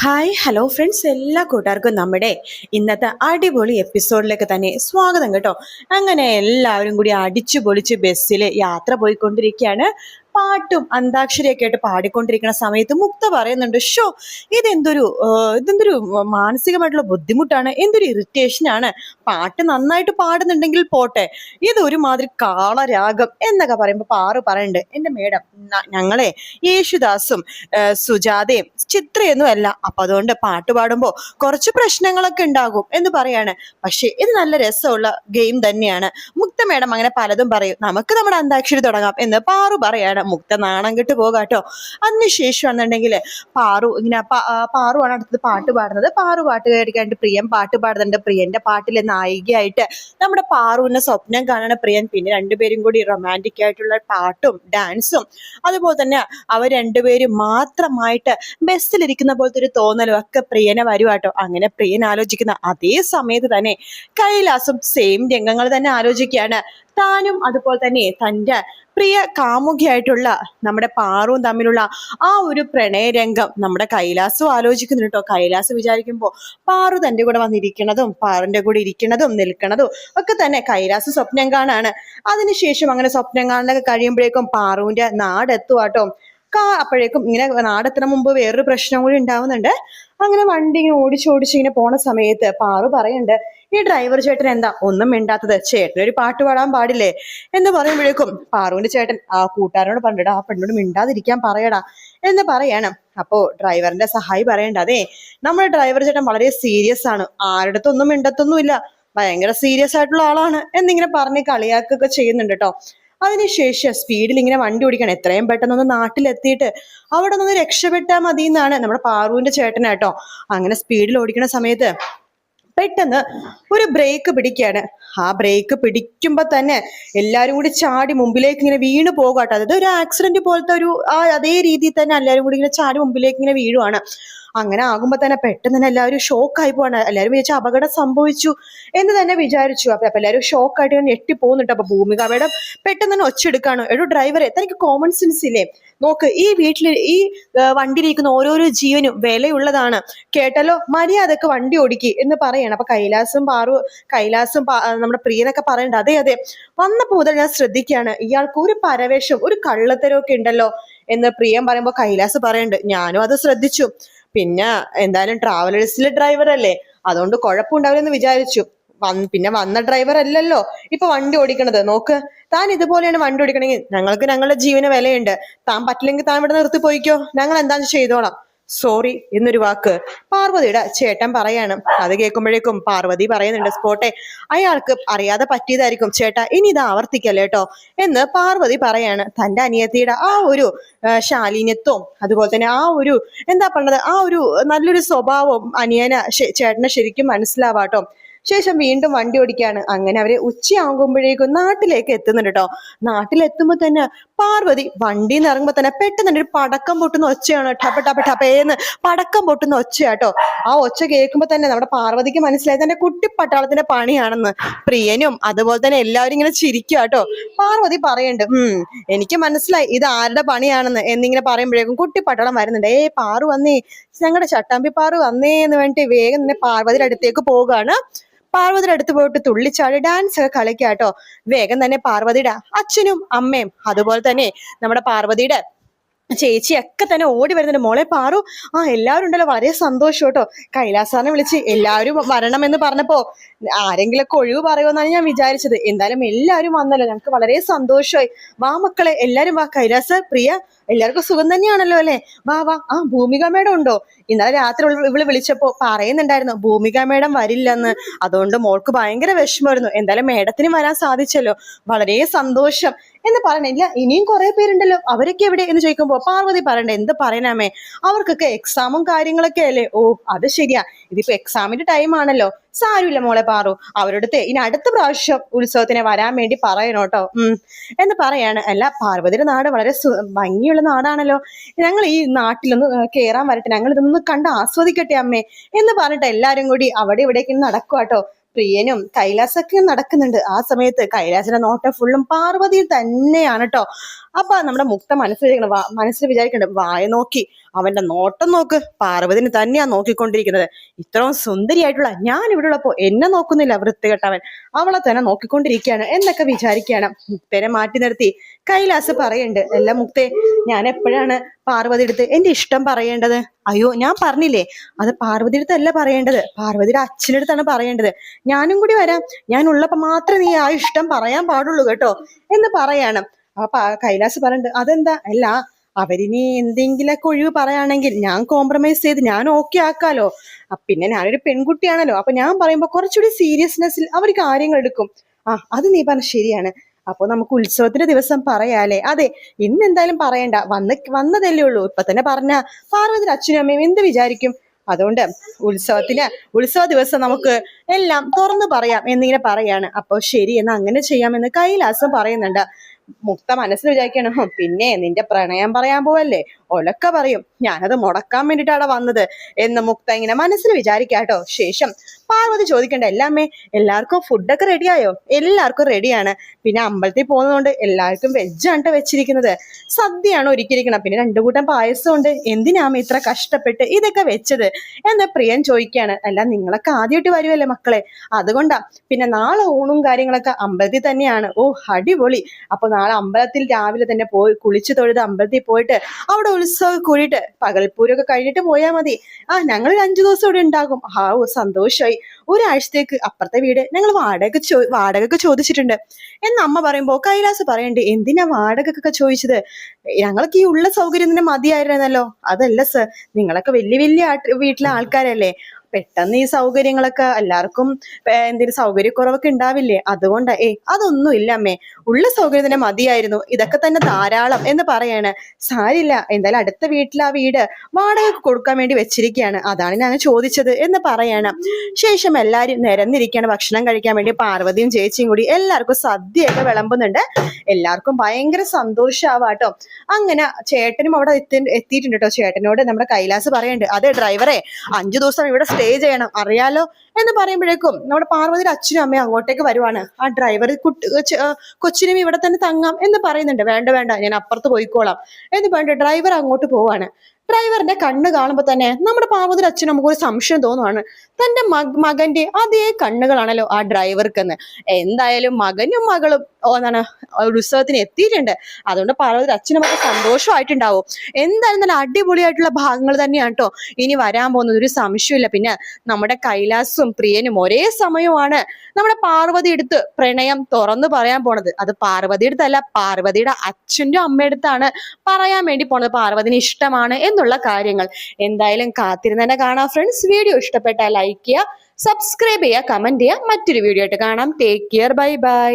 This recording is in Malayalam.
ഹായ് ഹലോ ഫ്രണ്ട്സ്, എല്ലാ കൂട്ടുകാർക്കും നമ്മുടെ ഇന്നത്തെ അടിപൊളി എപ്പിസോഡിലേക്ക് തന്നെ സ്വാഗതം കേട്ടോ. അങ്ങനെ എല്ലാവരും കൂടി അടിച്ചു പൊളിച്ച് ബസ്സിൽ യാത്ര പോയിക്കൊണ്ടിരിക്കുകയാണ്. പാട്ടും അന്താക്ഷരിയൊക്കെ ആയിട്ട് പാടിക്കൊണ്ടിരിക്കുന്ന സമയത്ത് മുക്ത പറയുന്നുണ്ട്, ഷോ ഇതെന്തൊരു മാനസികമായിട്ടുള്ള ബുദ്ധിമുട്ടാണ്, എന്തൊരു ഇറിറ്റേഷനാണ്. പാട്ട് നന്നായിട്ട് പാടുന്നുണ്ടെങ്കിൽ പോട്ടെ, ഇതൊരുമാതിരി കാളരാഗം എന്നൊക്കെ പറയുമ്പോൾ പാറു പറയുന്നുണ്ട്, എൻ്റെ മേഡം ഞങ്ങളെ യേശുദാസും സുജാതയും ചിത്രയൊന്നും അല്ല, അപ്പൊ അതുകൊണ്ട് പാട്ട് പാടുമ്പോൾ കുറച്ച് പ്രശ്നങ്ങളൊക്കെ ഉണ്ടാകും എന്ന് പറയാണ്. പക്ഷെ ഇത് നല്ല രസമുള്ള ഗെയിം തന്നെയാണ്. മുക്ത മേഡം അങ്ങനെ പലതും പറയും, നമുക്ക് നമ്മുടെ അന്താക്ഷരി തുടങ്ങാം എന്ന് പാറു പറയാണ്. മുക്ത നാണം കെട്ട് പോകാട്ടോ. അതിനുശേഷം എന്നുണ്ടെങ്കിൽ പാറുവാണ് അടുത്തത് പാട്ട് പാടുന്നത്. പാറു പാട്ട് കേൾക്കാണ്ട് പ്രിയൻ പാട്ട് പാടുന്നുണ്ട്. പ്രിയന്റെ പാട്ടിലെ നായികയായിട്ട് നമ്മുടെ പാറുവിനെ സ്വപ്നം കാണുന്ന പ്രിയൻ. പിന്നെ രണ്ടുപേരും കൂടി റൊമാൻറ്റിക് ആയിട്ടുള്ള പാട്ടും ഡാൻസും അതുപോലെ തന്നെ അവർ രണ്ടുപേരും മാത്രമായിട്ട് ബസ്സിലിരിക്കുന്ന പോലത്തെ ഒരു തോന്നലും ഒക്കെ പ്രിയനെ വരുവാട്ടോ. അങ്ങനെ പ്രിയൻ ആലോചിക്കുന്ന അതേ സമയത്ത് തന്നെ കൈലാസും സെയിം രംഗങ്ങൾ തന്നെ ആലോചിക്കുകയാണ്. താനും അതുപോലെ തന്നെ തൻ്റെ പ്രിയ കാമുകിയായിട്ടുള്ള നമ്മുടെ പാറുവും തമ്മിലുള്ള ആ ഒരു പ്രണയരംഗം നമ്മുടെ കൈലാസും ആലോചിക്കുന്നുണ്ട് കേട്ടോ. കൈലാസ് വിചാരിക്കുമ്പോൾ പാറു തൻ്റെ കൂടെ വന്നിരിക്കണതും പാറുന്റെ കൂടെ ഇരിക്കണതും നിൽക്കണതും ഒക്കെ തന്നെ കൈലാസ് സ്വപ്നം കാണാണ്. അതിനുശേഷം അങ്ങനെ സ്വപ്നം കാണാനൊക്കെ കഴിയുമ്പോഴേക്കും പാറുവിന്റെ നാടെത്തുവാട്ടോ. അപ്പോഴേക്കും ഇങ്ങനെ നാടെത്തുന്ന മുമ്പ് വേറൊരു പ്രശ്നം കൂടി ഉണ്ടാവുന്നുണ്ട്. അങ്ങനെ വണ്ടി ഇങ്ങനെ ഓടിച്ചോടിച്ച് ഇങ്ങനെ പോണ സമയത്ത് പാറു പറയുന്നുണ്ട്, ഈ ഡ്രൈവർ ചേട്ടൻ എന്താ ഒന്നും മിണ്ടാത്തത്, ചേട്ടനൊരു പാട്ട് പാടാൻ പാടില്ലേ എന്ന് പറയുമ്പോഴേക്കും പാറുവിന്റെ ചേട്ടൻ ആ കൂട്ടുകാരനോട് പറഞ്ഞിട്ട് ആ പെണ്ണോട് മിണ്ടാതിരിക്കാൻ പറയടാ എന്ന് പറയാണ്. അപ്പോ ഡ്രൈവറിന്റെ സഹായി പറയണ്ട, അതെ നമ്മുടെ ഡ്രൈവർ ചേട്ടൻ വളരെ സീരിയസ് ആണ്, ആരുടെത്തൊന്നും മിണ്ടത്തൊന്നുമില്ല, ഭയങ്കര സീരിയസ് ആയിട്ടുള്ള ആളാണ് എന്നിങ്ങനെ പറഞ്ഞ് കളിയാക്കൊക്കെ ചെയ്യുന്നുണ്ട് കേട്ടോ. അതിനുശേഷം സ്പീഡിൽ ഇങ്ങനെ വണ്ടി ഓടിക്കണം, എത്രയും പെട്ടെന്നൊന്ന് നാട്ടിലെത്തിയിട്ട് അവിടെ നിന്ന് രക്ഷപ്പെട്ടാൽ മതി എന്നാണ് നമ്മുടെ പാറുവിന്റെ ചേട്ടനാട്ടോ. അങ്ങനെ സ്പീഡിൽ ഓടിക്കുന്ന സമയത്ത് പെട്ടെന്ന് ഒരു ബ്രേക്ക് പിടിക്കുകയാണ്. ആ ബ്രേക്ക് പിടിക്കുമ്പോ തന്നെ എല്ലാരും കൂടി ചാടി മുമ്പിലേക്ക് ഇങ്ങനെ വീണ് പോകാട്ടോ. അതായത് ഒരു ആക്സിഡന്റ് പോലത്തെ അതേ രീതിയിൽ തന്നെ എല്ലാവരും കൂടി ഇങ്ങനെ ചാടി മുമ്പിലേക്ക് ഇങ്ങനെ വീഴുവാണ്. അങ്ങനെ ആകുമ്പോ തന്നെ പെട്ടെന്ന് തന്നെ എല്ലാവരും ഷോക്കായി പോവാണ്. എല്ലാവരും വിചാരിച്ചു അപകടം സംഭവിച്ചു എന്ന് തന്നെ വിചാരിച്ചു. അപ്പൊ എല്ലാവരും ഷോക്കായിട്ട് ഞെട്ടി പോകുന്നുണ്ട്. അപ്പൊ ഭൂമിക മേഡം പെട്ടെന്ന് തന്നെ ഒച്ചെടുക്കാണ്, എടോ ഡ്രൈവറെ തനിക്ക് കോമൺ സെൻസ് ഇല്ലേ, നോക്ക് ഈ വീട്ടിൽ ഈ വണ്ടിയിലിരിക്കുന്ന ഓരോരോ ജീവനും വിലയുള്ളതാണ് കേട്ടല്ലോ, മര്യാദക്ക് വണ്ടി ഓടിക്കി എന്ന് പറയാണ്. അപ്പൊ കൈലാസും നമ്മുടെ പ്രിയനൊക്കെ പറയണ്ട, അതെ അതെ വന്നപ്പോ മുതൽ ഞാൻ ശ്രദ്ധിക്കുകയാണ്, ഇയാൾക്ക് ഒരു പരവേഷം ഒരു കള്ളത്തരമൊക്കെ ഉണ്ടല്ലോ എന്ന് പ്രിയൻ പറയുമ്പോ കൈലാസ് പറയുന്നുണ്ട്, ഞാനും അത് ശ്രദ്ധിച്ചു, പിന്നെ എന്തായാലും ട്രാവലേഴ്സിലെ ഡ്രൈവർ അല്ലേ, അതുകൊണ്ട് കുഴപ്പമുണ്ടാവില്ലെന്ന് വിചാരിച്ചു. പിന്നെ വന്ന ഡ്രൈവർ അല്ലല്ലോ ഇപ്പൊ വണ്ടി ഓടിക്കണത്, നോക്ക് താൻ ഇതുപോലെയാണ് വണ്ടി ഓടിക്കണമെങ്കിൽ ഞങ്ങൾക്ക് ഞങ്ങളുടെ ജീവന വിലയുണ്ട്, താൻ പറ്റില്ലെങ്കിൽ താൻ ഇവിടെ നിർത്തി പോയിക്കോ, ഞങ്ങൾ എന്താണെന്ന് ചെയ്തോളാം. സോറി എന്നൊരു വാക്ക് പാർവതിയുടെ ചേട്ടൻ പറയാണ്. അത് കേൾക്കുമ്പോഴേക്കും പാർവതി പറയുന്നുണ്ട്, സ്പോട്ടെ അയാൾക്ക് അറിയാതെ പറ്റിയതായിരിക്കും ചേട്ടാ, ഇനി ഇത് ആവർത്തിക്കല്ലേ കേട്ടോ എന്ന് പാർവതി പറയാണ്. തന്റെ അനിയത്തിയുടെ ആ ഒരു ശാലീന്യത്വം അതുപോലെ തന്നെ ആ ഒരു എന്താ പറഞ്ഞത് ആ ഒരു നല്ലൊരു സ്വഭാവം ചേട്ടനെ ശരിക്കും മനസ്സിലാവാട്ടോ. ശേഷം വീണ്ടും വണ്ടി ഓടിക്കാണ്. അങ്ങനെ അവര് ഉച്ചയാകുമ്പോഴേക്കും നാട്ടിലേക്ക് എത്തുന്നുണ്ട് കേട്ടോ. നാട്ടിലെത്തുമ്പോ തന്നെ പാർവതി വണ്ടിയിൽ നിന്ന് ഇറങ്ങുമ്പോ തന്നെ പെട്ടെന്ന് തന്നെ ഒരു പടക്കം പൊട്ടുന്ന ഒച്ചയാണ്. ടപ ടപ ടപേന്ന് പടക്കം പൊട്ടുന്ന ഒച്ചയാട്ടോ. ആ ഒച്ച കേൾക്കുമ്പോ തന്നെ നമ്മുടെ പാർവതിക്ക് മനസ്സിലായി തന്റെ കുട്ടിപ്പട്ടാളത്തിന്റെ പണിയാണെന്ന്. പ്രിയനും അതുപോലെ തന്നെ എല്ലാവരും ഇങ്ങനെ ചിരിക്കുക കേട്ടോ. പാർവതി പറയുന്നുണ്ട്, എനിക്ക് മനസ്സിലായി ഇത് ആരുടെ പണിയാണെന്ന് എന്നിങ്ങനെ പറയുമ്പോഴേക്കും കുട്ടിപ്പട്ടാളം വരുന്നുണ്ട്. പാറു വന്നേ, ഞങ്ങളുടെ ചട്ടാമ്പി പാറു വന്നേ എന്ന് വേണ്ടിട്ട് വേഗം തന്നെ പാർവതിയുടെ അടുത്തേക്ക് പോവുകയാണ്. പാർവതിയുടെ അടുത്ത് പോയിട്ട് തുള്ളിച്ചാടി ഡാൻസ് ഒക്കെ കളിക്കാട്ടോ. വേഗം തന്നെ പാർവതിയുടെ അച്ഛനും അമ്മയും അതുപോലെ തന്നെ നമ്മുടെ പാർവതിയുടെ ചേച്ചിയൊക്കെ തന്നെ ഓടി വരുന്നുണ്ട്. മോളെ പാറു, എല്ലാവരും ഉണ്ടല്ലോ, വളരെ സന്തോഷം കേട്ടോ. കൈലാസാറിനെ വിളിച്ച് എല്ലാവരും വരണമെന്ന് പറഞ്ഞപ്പോ ആരെങ്കിലൊക്കെ ഒഴിവ് പറയുമെന്നാണ് ഞാൻ വിചാരിച്ചത്. എന്തായാലും എല്ലാവരും വന്നല്ലോ, ഞങ്ങൾക്ക് വളരെ സന്തോഷമായി. വാ മക്കളെ എല്ലാരും വാ, കൈലാസ് പ്രിയ എല്ലാവർക്കും സുഖം തന്നെയാണല്ലോ അല്ലെ, വാ വാ. ഭൂമിക മേഡം ഉണ്ടോ? ഇന്നലെ രാത്രി ഇവള് വിളിച്ചപ്പോ പറയുന്നുണ്ടായിരുന്നു ഭൂമിക മേഡം വരില്ലെന്ന്, അതുകൊണ്ട് മോൾക്ക് ഭയങ്കര വിഷമമായിരുന്നു. എന്തായാലും മേഡത്തിന് വരാൻ സാധിച്ചല്ലോ, വളരെ സന്തോഷം എന്ന് പറയണില്ല. ഇനിയും കുറെ പേരുണ്ടല്ലോ, അവരൊക്കെ എവിടെ എന്ന് ചോദിക്കുമ്പോ പാർവതി പറയണ്ട, എന്ത് പറയണമേ, അവർക്കൊക്കെ എക്സാമും കാര്യങ്ങളൊക്കെ അല്ലേ. അത് ശരിയാ, ഇതിപ്പോ എക്സാമിന്റെ ടൈം ആണല്ലോ, സാരമില്ല മോളെ പാറു, അവരുടെ ഇനി അടുത്ത പ്രാവശ്യം ഉത്സവത്തിന് വരാൻ വേണ്ടി പറയണോട്ടോ എന്ന് പറയാണ്. അല്ല പാർവതിയുടെ നാട് വളരെ ഭംഗിയുള്ള നാടാണല്ലോ, ഞങ്ങൾ ഈ നാട്ടിലൊന്ന് കേറാൻ വരട്ടെ, ഞങ്ങൾ ഇതൊന്ന് കണ്ട് ആസ്വദിക്കട്ടെ അമ്മേ എന്ന് പറഞ്ഞിട്ട് എല്ലാരും കൂടി അവിടെ ഇവിടേക്ക് നടക്കുവാട്ടോ. പ്രിയനും കൈലാസൊക്കെ നടക്കുന്നുണ്ട്. ആ സമയത്ത് കൈലാസിന്റെ നോട്ടം ഫുള്ളും പാർവതി തന്നെയാണ് കേട്ടോ. അപ്പൊ നമ്മുടെ മുക്ത മനസ്സിൽ വിചാരിക്കണ്ട, വായ നോക്കി അവന്റെ നോട്ടം നോക്ക്, പാർവതിന് തന്നെയാ നോക്കിക്കൊണ്ടിരിക്കുന്നത്. ഇത്രയും സുന്ദരിയായിട്ടുള്ള ഞാൻ ഇവിടെ ഉള്ളപ്പോ എന്നെ നോക്കുന്നില്ല വൃത്തികെട്ടവൻ, അവളെ തന്നെ നോക്കിക്കൊണ്ടിരിക്കുകയാണ് എന്നൊക്കെ വിചാരിക്കുകയാണ്. മുക്തേനെ മാറ്റി നിർത്തി കൈലാസ് പറയുന്നുണ്ട്, അല്ല മുക്തേ, ഞാൻ എപ്പോഴാണ് പാർവതി അടുത്ത് എന്റെ ഇഷ്ടം പറയേണ്ടത്? അയ്യോ, ഞാൻ പറഞ്ഞില്ലേ, അത് പാർവതി അടുത്തല്ല പറയേണ്ടത്, പാർവതിയുടെ അച്ഛനടുത്താണ് പറയേണ്ടത്. ഞാനും കൂടി വരാം, ഞാൻ ഉള്ളപ്പോ മാത്രമേ നീ ആ ഇഷ്ടം പറയാൻ പാടുള്ളൂ കേട്ടോ എന്ന് പറയാണ്. അപ്പൊ കൈലാസ് പറയുന്നുണ്ട്, അതെന്താ? അല്ല, അവരിനി എന്തെങ്കിലൊക്കെ ഒഴിവ് പറയുകയാണെങ്കിൽ ഞാൻ കോംപ്രമൈസ് ചെയ്ത് ഞാൻ ഓക്കെ ആക്കാലോ. പിന്നെ ഞാനൊരു പെൺകുട്ടിയാണല്ലോ, അപ്പൊ ഞാൻ പറയുമ്പോ കുറച്ചുകൂടി സീരിയസ്നെസ്സിൽ അവർ കാര്യങ്ങൾ എടുക്കും. അത് നീ പറഞ്ഞ ശരിയാണ്. അപ്പൊ നമുക്ക് ഉത്സവത്തിന്റെ ദിവസം പറയാലേ? അതെ, ഇന്ന് എന്തായാലും പറയണ്ട, വന്നതല്ലേ ഉള്ളൂ, ഇപ്പൊ തന്നെ പറഞ്ഞ പാർവതി അച്ഛനും അമ്മയും എന്ത് വിചാരിക്കും? അതുകൊണ്ട് ഉത്സവ ദിവസം നമുക്ക് എല്ലാം തുറന്നു പറയാം എന്നിങ്ങനെ പറയാണ്. അപ്പൊ ശരി, എന്നാ അങ്ങനെ ചെയ്യാമെന്ന് കൈലാസം പറയുന്നുണ്ട്. മുക്ത മനസ്സിൽ വിചാരിക്കണം, പിന്നെ നിന്റെ പ്രണയം പറയാൻ പോവല്ലേ, ഒലക്ക പറയും, ഞാനത് മുടക്കാൻ വേണ്ടിയിട്ടാണ് വന്നത് എന്ന് മുക്ത ഇങ്ങനെ മനസ്സിൽ വിചാരിക്കാട്ടോ. ശേഷം പാർവതി ചോദിക്കണ്ട, എല്ലാമേ എല്ലാവർക്കും ഫുഡൊക്കെ റെഡിയായോ? എല്ലാവർക്കും റെഡിയാണ്. പിന്നെ അമ്പലത്തിൽ പോകുന്നതുകൊണ്ട് എല്ലാവർക്കും വെജാണ് വെച്ചിരിക്കുന്നത്. സദ്യയാണ് ഒരുക്കിയിരിക്കണം, പിന്നെ 2 കൂട്ടം പായസം ഉണ്ട്. എന്തിനാമേ ഇത്ര കഷ്ടപ്പെട്ട് ഇതൊക്കെ വെച്ചത് എന്ന് പ്രിയൻ ചോദിക്കുകയാണ്. അല്ല, നിങ്ങളൊക്കെ ആദ്യമായിട്ട് വരുമല്ലേ മക്കളെ, അതുകൊണ്ടാ. പിന്നെ നാളെ ഊണും കാര്യങ്ങളൊക്കെ അമ്പലത്തിൽ തന്നെയാണ്. ഓ, അടിപൊളി. അപ്പൊ നാളെ അമ്പലത്തിൽ രാവിലെ തന്നെ പോയി കുളിച്ചു തൊഴുത് അമ്പലത്തിൽ പോയിട്ട് അവിടെ ഉത്സവം കൂടിയിട്ട് പകൽപ്പൂരൊക്കെ കഴിഞ്ഞിട്ട് പോയാൽ മതി. ഞങ്ങൾ 5 ദിവസം ഇവിടെ ഉണ്ടാകും. സന്തോഷമായി. ഒരാഴ്ചത്തേക്ക് അപ്പുറത്തെ വീട് ഞങ്ങൾ വാടകയൊക്കെ ചോദിച്ചിട്ടുണ്ട് എന്ന് അമ്മ പറയുമ്പോ കൈലാസ് പറയണ്ട്, എന്തിനാ വാടകയൊക്കെ ചോദിച്ചത്? ഞങ്ങൾക്ക് ഈ ഉള്ള സൗകര്യം തന്നെ മതിയായിരുന്നല്ലോ. അതല്ല സർ, നിങ്ങളൊക്കെ വലിയ വലിയ വീട്ടിലെ ആൾക്കാരല്ലേ, പെട്ടെന്ന് ഈ സൗകര്യങ്ങളൊക്കെ എല്ലാവർക്കും എന്തെങ്കിലും സൗകര്യക്കുറവൊക്കെ ഉണ്ടാവില്ലേ, അതുകൊണ്ടാ. അതൊന്നും ഇല്ല അമ്മേ, ഉള്ള സൗകര്യം തന്നെ മതിയായിരുന്നു, ഇതൊക്കെ തന്നെ ധാരാളം എന്ന് പറയാണ്. സാരില്ല, എന്തായാലും അടുത്ത വീട്ടിൽ ആ വീട് വാടക കൊടുക്കാൻ വേണ്ടി വെച്ചിരിക്കുകയാണ്, അതാണ് ഞാൻ ചോദിച്ചത് എന്ന് പറയാണ്. ശേഷം എല്ലാരും നിരന്നിരിക്കുകയാണ് ഭക്ഷണം കഴിക്കാൻ വേണ്ടി. പാർവതിയും ചേച്ചിയും കൂടി എല്ലാവർക്കും സദ്യയൊക്കെ വിളമ്പുന്നുണ്ട്. എല്ലാവർക്കും ഭയങ്കര സന്തോഷാവാട്ടോ. അങ്ങനെ ചേട്ടനും അവിടെ എത്തിയിട്ടുണ്ട് കേട്ടോ. ചേട്ടനോട് നമ്മുടെ കൈലാസ് പറയുന്നുണ്ട്, അതെ ഡ്രൈവറെ, 5 ദിവസം ഇവിടെ സ്റ്റേ ചെയ്യണം, അറിയാലോ എന്ന് പറയുമ്പോഴേക്കും നമ്മുടെ പാർവതിയുടെ അച്ഛനും അമ്മയും അങ്ങോട്ടേക്ക് വരുവാണ്. ആ ഡ്രൈവർ കൊച്ചിനും ഇവിടെ തന്നെ തങ്ങാം എന്ന് പറയുന്നുണ്ട്. വേണ്ട വേണ്ട, ഞാൻ അപ്പുറത്ത് പോയിക്കോളാം എന്ന് പറഞ്ഞിട്ട് ഡ്രൈവർ അങ്ങോട്ട് പോവാണ്. ഡ്രൈവറിന്റെ കണ്ണ് കാണുമ്പോൾ തന്നെ നമ്മുടെ പാർവതിയുടെ അച്ഛനും നമുക്ക് ഒരു സംശയം തോന്നുവാണ്, തന്റെ മകന്റെ അതേ കണ്ണുകളാണല്ലോ ആ ഡ്രൈവർക്കെന്ന്. എന്തായാലും മകനും മകളും ഉത്സവത്തിന് എത്തിയിട്ടുണ്ട്, അതുകൊണ്ട് പാർവതിയുടെ അച്ഛനുമൊക്കെ സന്തോഷമായിട്ടുണ്ടാവും. എന്തായാലും നല്ല അടിപൊളിയായിട്ടുള്ള ഭാഗങ്ങൾ തന്നെയാണ് കേട്ടോ ഇനി വരാൻ പോകുന്നത്, ഒരു സംശയമില്ല. പിന്നെ നമ്മുടെ കൈലാസും പ്രിയനും ഒരേ സമയമാണ് നമ്മുടെ പാർവതി എടുത്ത് പ്രണയം തുറന്നു പറയാൻ പോണത്. അത് പാർവതി അടുത്തല്ല, പാർവതിയുടെ അച്ഛൻ്റെ അമ്മയടുത്താണ് പറയാൻ വേണ്ടി പോണത്. പാർവതിന് ഇഷ്ടമാണ് എന്നുള്ള കാര്യങ്ങൾ എന്തായാലും കാത്തിരുന്ന് തന്നെ കാണാം ഫ്രണ്ട്സ്. വീഡിയോ ഇഷ്ടപ്പെട്ടാൽ ലൈക്ക് ചെയ്യുക, സബ്സ്ക്രൈബ് ചെയ്യുക, കമന്റ് ചെയ്യുക. മറ്റൊരു വീഡിയോ ആയിട്ട് കാണാം. Take care, bye bye.